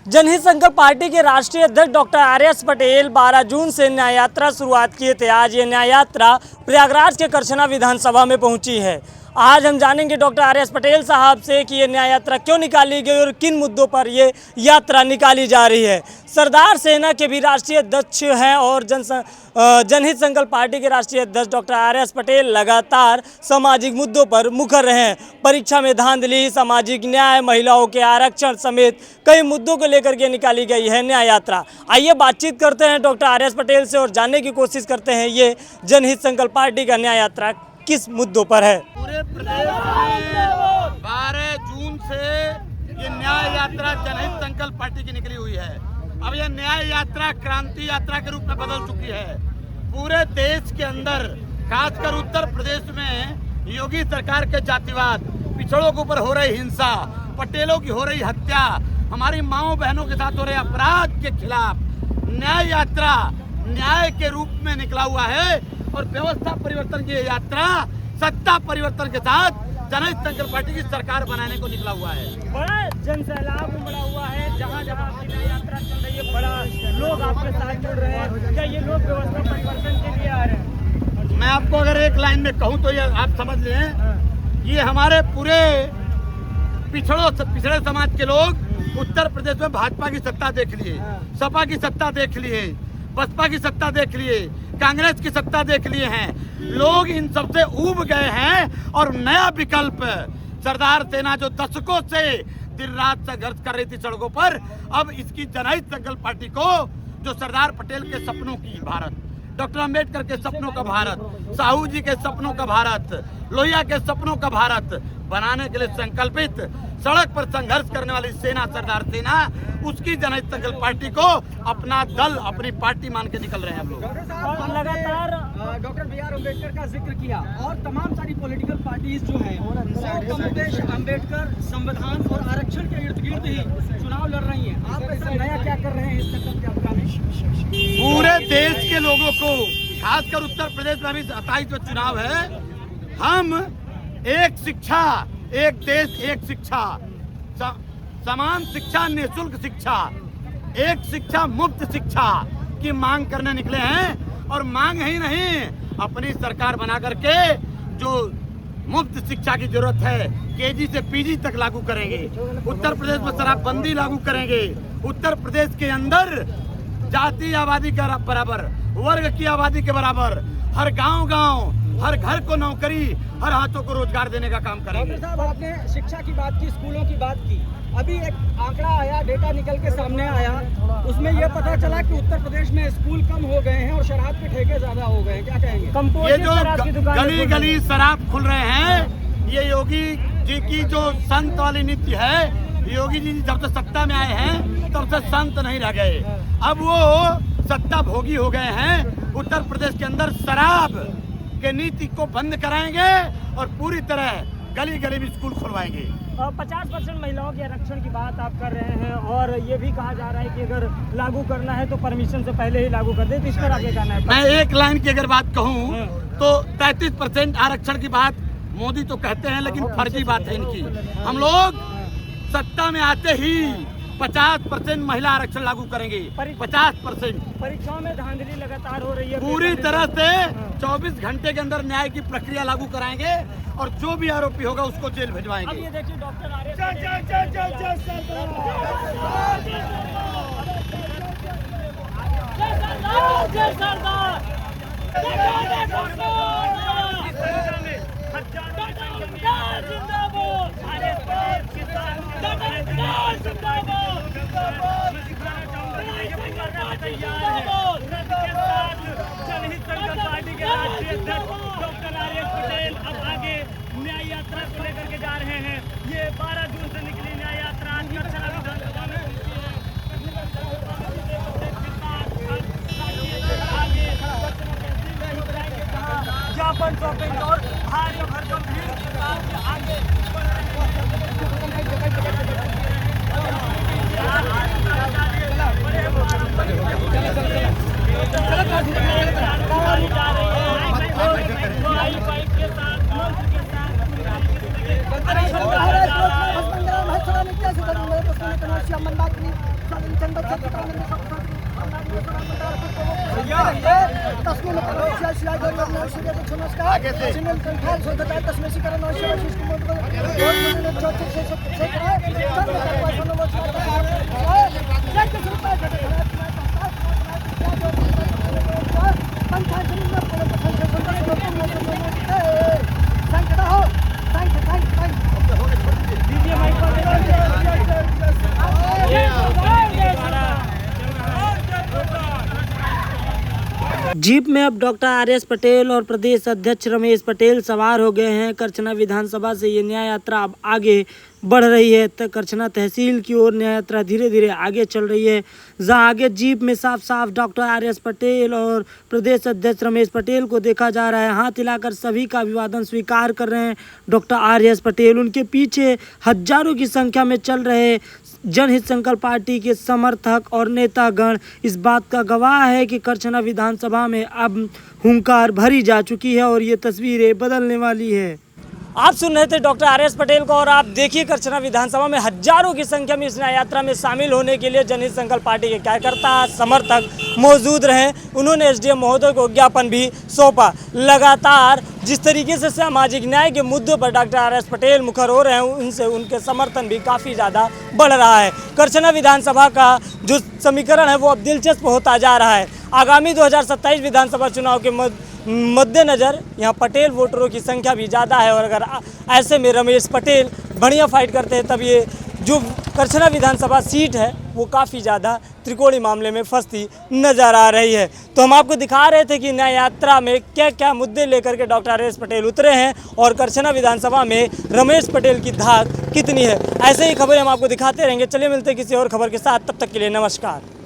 जनहित संकल्प पार्टी के राष्ट्रीय अध्यक्ष डॉक्टर आर.एस. पटेल 12 जून से न्याय यात्रा शुरुआत किए थे। आज ये न्याय यात्रा प्रयागराज के करछना विधानसभा में पहुंची है। आज हम जानेंगे डॉक्टर आर.एस. पटेल साहब से कि ये न्याय यात्रा क्यों निकाली गई और किन मुद्दों पर ये यात्रा निकाली जा रही है। सरदार सेना के भी राष्ट्रीय अध्यक्ष हैं और जनहित संकल्प पार्टी के राष्ट्रीय अध्यक्ष डॉक्टर आर.एस. पटेल लगातार सामाजिक मुद्दों पर मुखर रहे हैं। परीक्षा में धांधली, सामाजिक न्याय, महिलाओं के आरक्षण समेत कई मुद्दों को लेकर के निकाली गई है न्याय यात्रा। आइए बातचीत करते हैं डॉक्टर आर.एस. पटेल से और जानने की कोशिश करते हैं ये जनहित संकल्प पार्टी का न्याय यात्रा किस मुद्दों पर है। पूरे प्रदेश में 12 जून से ये न्याय यात्रा जनहित संकल्प पार्टी की निकली हुई है। अब यह न्याय यात्रा क्रांति यात्रा के रूप में बदल चुकी है। पूरे देश के अंदर, खासकर उत्तर प्रदेश में योगी सरकार के जातिवाद, पिछड़ों के ऊपर हो रही हिंसा, पटेलों की हो रही हत्या, हमारी माओ बहनों के साथ हो रहे अपराध के खिलाफ न्याय यात्रा न्याय के रूप में निकला हुआ है। और व्यवस्था परिवर्तन की यात्रा सत्ता परिवर्तन के साथ जनहित संकल्प पार्टी की सरकार बनाने को निकला हुआ है। बड़ा जन सैलाब उमड़ा हुआ है, जहाँ जहाँ आपकी न्याय यात्रा चल रही है, बड़ा लोग आपके साथ जुड़ रहे हैं। क्या ये लोग व्यवस्था परिवर्तन के लिए आ रहे हैं? मैं आपको अगर एक लाइन में कहूँ तो ये आप समझ लें, ये हमारे पूरे पिछड़े समाज के लोग उत्तर प्रदेश में भाजपा की सत्ता देख लिए, सपा की सत्ता देख लिए, बसपा की सत्ता देख लिए, कांग्रेस की सत्ता देख लिए हैं। लोग इन सबसे ऊब गए हैं और नया विकल्प सरदार सेना जो दशकों से दिन रात संघर्ष कर रही थी सड़कों पर, अब इसकी जनहित संकल्प पार्टी को जो सरदार पटेल के सपनों की भारत, डॉक्टर अंबेडकर के सपनों का भारत, साहू जी के सपनों का भारत, लोहिया के सपनों का भारत बनाने के लिए संकल्पित सड़क पर संघर्ष करने वाली सेना सरदार सेना, उसकी जनहित संकल्प पार्टी को अपना दल, अपनी पार्टी मान के निकल रहे हैं हम लोग। और लगातार डॉक्टर बी.आर. अम्बेडकर का जिक्र किया और तमाम सारी पॉलिटिकल पार्टीज जो हैं अम्बेडकर संविधान और आरक्षण के इर्द गिर्द ही चुनाव लड़ रही हैं। आप ऐसा नया क्या कर रहे हैं इस संकल्प यात्रा में? पूरे देश के लोगों को, खासकर उत्तर प्रदेश में अभी 27 में चुनाव है, हम एक शिक्षा, एक देश, एक शिक्षा, समान शिक्षा, निःशुल्क शिक्षा, एक शिक्षा, मुफ्त शिक्षा की मांग करने निकले हैं। और मांग ही नहीं, अपनी सरकार बना करके जो मुफ्त शिक्षा की जरूरत है, केजी से पीजी तक लागू करेंगे। उत्तर प्रदेश में शराबबंदी लागू करेंगे। उत्तर प्रदेश के अंदर जाति आबादी के बराबर, वर्ग की आबादी के बराबर, हर गांव-गांव, हर घर को नौकरी, हर हाथों को रोजगार देने का काम करेंगे। डॉक्टर साहब, आपने शिक्षा की बात की, स्कूलों की बात की। अभी एक आंकड़ा आया, डेटा निकल के सामने आया, उसमें यह पता चला कि उत्तर प्रदेश में स्कूल कम हो गए हैं और शराब के ठेके ज्यादा हो गए हैं। क्या कहेंगे? ये जो गली गली शराब खुल रहे हैं, ये योगी जी की जो संत वाली नीति है, योगी जी जब से सत्ता में आए हैं तब से संत नहीं रह गए। अब वो सत्ता भोगी हो गए हैं। उत्तर प्रदेश के अंदर शराब के नीति को बंद कराएंगे और पूरी तरह गली गली में स्कूल खुलवाएंगे। 50% महिलाओं के आरक्षण की बात आप कर रहे हैं और ये भी कहा जा रहा है कि अगर लागू करना है तो परमिशन से पहले ही लागू कर दे, तो इस पर आपका कहना है? मैं एक लाइन की अगर बात कहूँ तो 33% आरक्षण की बात मोदी तो कहते हैं, लेकिन फर्जी बात है इनकी। हम लोग सत्ता में आते ही 50% महिला आरक्षण लागू करेंगे। 50%। परीक्षाओं में धांधली लगातार हो रही है, पूरी तरह से 24 घंटे के अंदर न्याय की प्रक्रिया लागू कराएंगे और जो भी आरोपी होगा उसको जेल भिजवाएंगे। अब ये देखिए डॉक्टर आर.एस. जनहित संकल्प पार्टी के राष्ट्रीय अध्यक्ष डॉक्टर आर.एस. पटेल अब आगे न्याय यात्रा को लेकर के जा रहे हैं। ये 12 जून से निकली न्याय यात्रा आज करछना विधानसभा में ज्ञापन सौंपेंगे और भारी भरकम भीड़ के साथ आगे बाइक के साथ जीप में अब डॉक्टर आर.एस. पटेल और प्रदेश अध्यक्ष रमेश पटेल सवार हो गए हैं। करछना विधानसभा से ये न्याय यात्रा अब आगे बढ़ रही है। करछना तहसील की ओर न्याय यात्रा धीरे धीरे आगे चल रही है, जहां आगे जीप में साफ साफ डॉक्टर आर.एस. पटेल और प्रदेश अध्यक्ष रमेश पटेल को देखा जा रहा है। हाथ हिलाकर सभी का अभिवादन स्वीकार कर रहे हैं डॉक्टर आर.एस. पटेल। उनके पीछे हजारों की संख्या में चल रहे जनहित संकल्प पार्टी के समर्थक और नेतागण इस बात का गवाह है कि करछना विधानसभा में अब हुंकार भरी जा चुकी है और ये तस्वीरें बदलने वाली है। आप सुन रहे थे डॉक्टर आर.एस. पटेल को और आप देखिए करछना विधानसभा में हजारों की संख्या में इस न्याय यात्रा में शामिल होने के लिए जनहित संकल्प पार्टी के कार्यकर्ता समर्थक मौजूद रहे। उन्होंने एसडीएम महोदय को ज्ञापन भी सौंपा। लगातार जिस तरीके से सामाजिक न्याय के मुद्दों पर डॉक्टर आर.एस. पटेल मुखर हो रहे हैं, उनसे उनके समर्थन भी काफ़ी ज़्यादा बढ़ रहा है। करछना विधानसभा का जो समीकरण है वो अब दिलचस्प होता जा रहा है। आगामी 2027 विधानसभा चुनाव के मद्देनज़र यहाँ पटेल वोटरों की संख्या भी ज़्यादा है और अगर ऐसे में रमेश पटेल बढ़िया फाइट करते हैं तब ये जो करछना विधानसभा सीट है वो काफ़ी ज़्यादा त्रिकोणीय मामले में फंसती नज़र आ रही है। तो हम आपको दिखा रहे थे कि न्याय यात्रा में क्या क्या मुद्दे लेकर के डॉक्टर आर.एस. पटेल उतरे हैं और करछना विधानसभा में रमेश पटेल की धाक कितनी है। ऐसे ही खबरें हम आपको दिखाते रहेंगे। चलिए मिलते हैं किसी और खबर के साथ, तब तक के लिए नमस्कार।